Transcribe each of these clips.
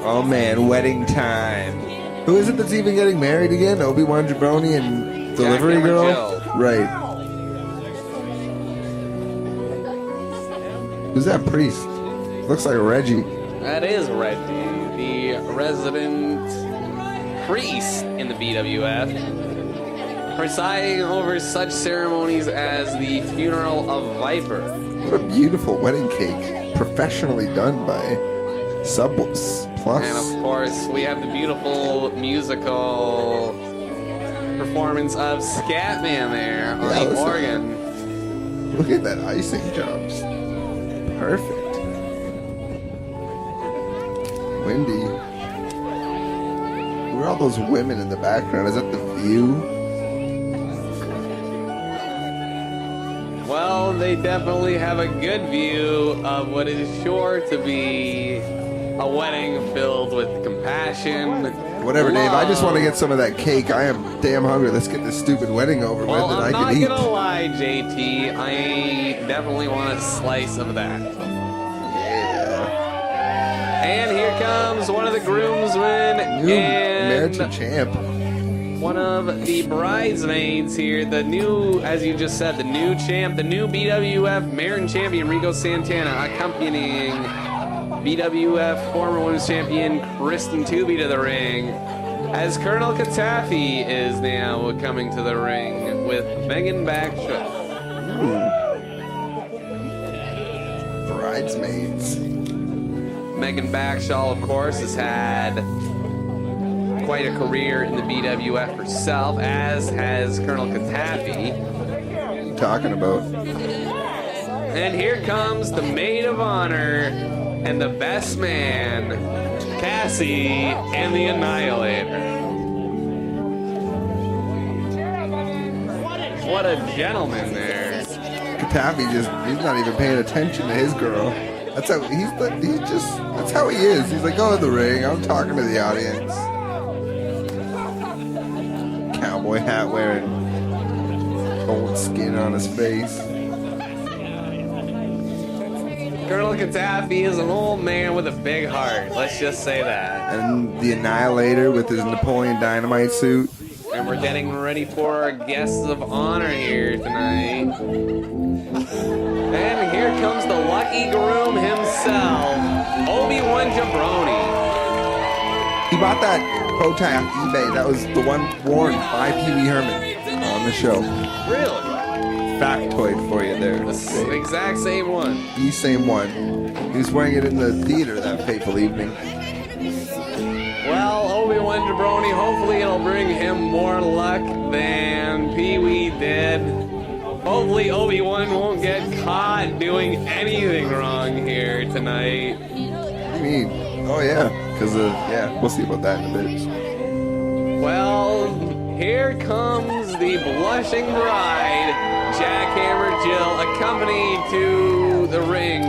Oh man, wedding time. Who is it that's even getting married again? Obi-Wan, Jabroni, and Delivery Jackhammer Girl? Jill. Right. Who's that priest? Looks like Reggie. That is Reggie, the resident priest in the BWF, presiding over such ceremonies as the funeral of Viper. What a beautiful wedding cake. Professionally done by Subs Plus. And of course, we have the beautiful musical performance of Scatman there on the listen. organ. Look at that icing jobs. Perfect. Windy. Who are all those women in the background? Is that The View? Well, they definitely have a good view of what is sure to be a wedding filled with compassion. Whatever, Dave. I just love. want to get some of that cake. I am damn hungry. Let's get this stupid wedding over Well, with and I'm I not can eat. gonna lie, JT. I definitely want a slice of that. Yeah. And here comes one of the groomsmen New and American champ. one of the bridesmaids here. The new, as you just said, the new champ, the new BWF American champion Rico Santana, accompanying BWF former women's champion Kristen Tooby to the ring, as Colonel Katafi is now coming to the ring with Megan Bagshaw. Bridesmaids. Megan Bagshaw, of course, has had quite a career in the BWF herself, as has Colonel Katafi. What are you talking about? And here comes the maid of honor and the best man, Cassie and the Annihilator. What a gentleman there. Katafi he's not even paying attention to his girl. That's how that's how he is. He's like, go in the ring, I'm talking to the audience. Cowboy hat wearing, old skin on his face. Colonel Katafi is an old man with a big heart. Let's just say that. And the Annihilator with his Napoleon Dynamite suit. And we're getting ready for our guests of honor here tonight. And here comes the lucky groom himself, Obi-Wan Jabroni. He bought that bow tie on eBay. That was the one worn by Pee Wee Herman on the show. Really? Factoid for you there. The exact same one. The same one. He was wearing it in the theater that fateful evening. Well, Obi-Wan Jabroni, hopefully it'll bring him more luck than Pee-wee did. Hopefully Obi-Wan won't get caught doing anything wrong here tonight. I mean, oh yeah, because we'll see about that in a bit. Well, here comes the blushing bride, Jackhammer Jill, accompanied to the ring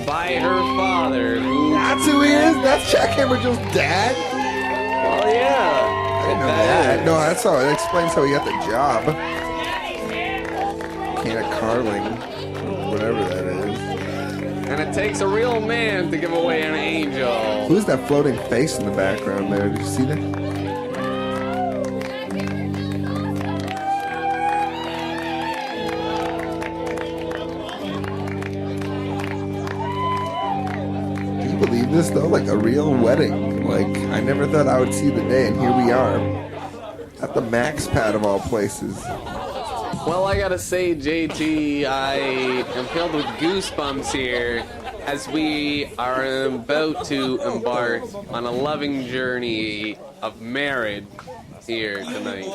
by her father. That's who he is? That's Jackhammer Jill's dad? Well, yeah. I didn't know that. No, that's how it explains how he got the job. Can of Carling, whatever that is. And it takes a real man to give away an angel. Who's that floating face in the background there? Did you see that? Can you believe this though? Like a real wedding. Like I never thought I would see the day, and here we are at the Max Pad of all places. Well, I gotta say, JT, I am filled with goosebumps here as we are about to embark on a loving journey of marriage here tonight.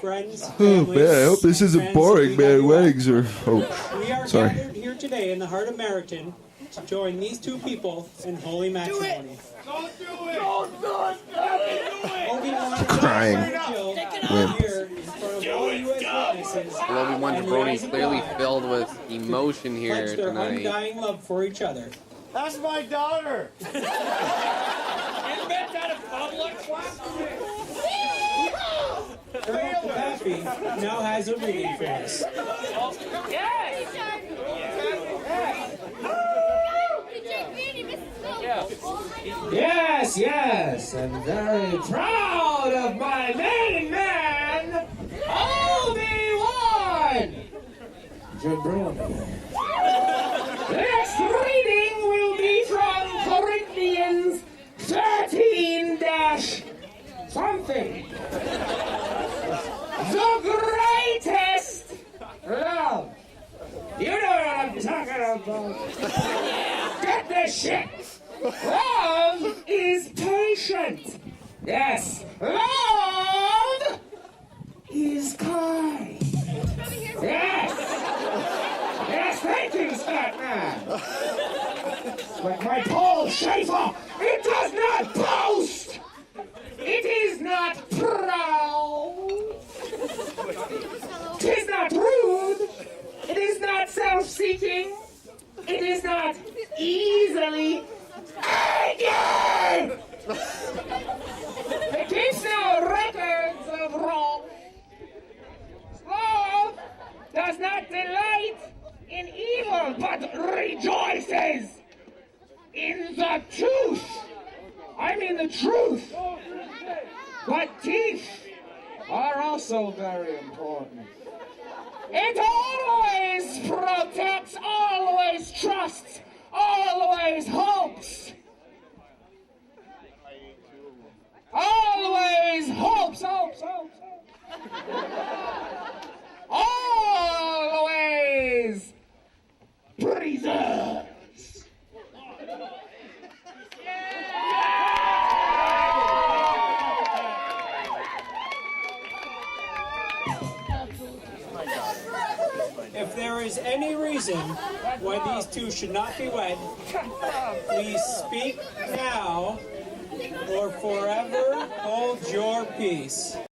Friends, Oh man, I hope this isn't boring, man. Weddings are... Oh, we are sorry. gathered here today in the heart of Merritton to join these two people in holy matrimony. Don't do it! Don't do it! Obi-Wan Crying. and Jill Wimp. here in front of all U.S. witnesses Obi-Wan Jabroni is clearly filled with emotion here pledge their tonight. undying love for each other. That's my daughter! Colonel Katafi now has a reading for us. Yeah! Yes, I'm very proud of my main man, Obi-Wan Jabroni. The next reading will be from Corinthians 13-something. The greatest love. You know what I'm talking about. Get this shit. Love is patient. Yes. Love is kind. Yes. Yes, thank you, Scatman. Like my Paul Schaefer, it does not boast. It is not proud. It is not rude. It is not self-seeking. It is not easily angered. It keeps no records of wrong. Love does not delight in evil, but rejoices in the truth. I mean the truth. But teeth are also very important. It always protects, always trusts, always hopes. Always hopes. Always preserves. If there is any reason why these two should not be wed, please speak now or forever hold your peace.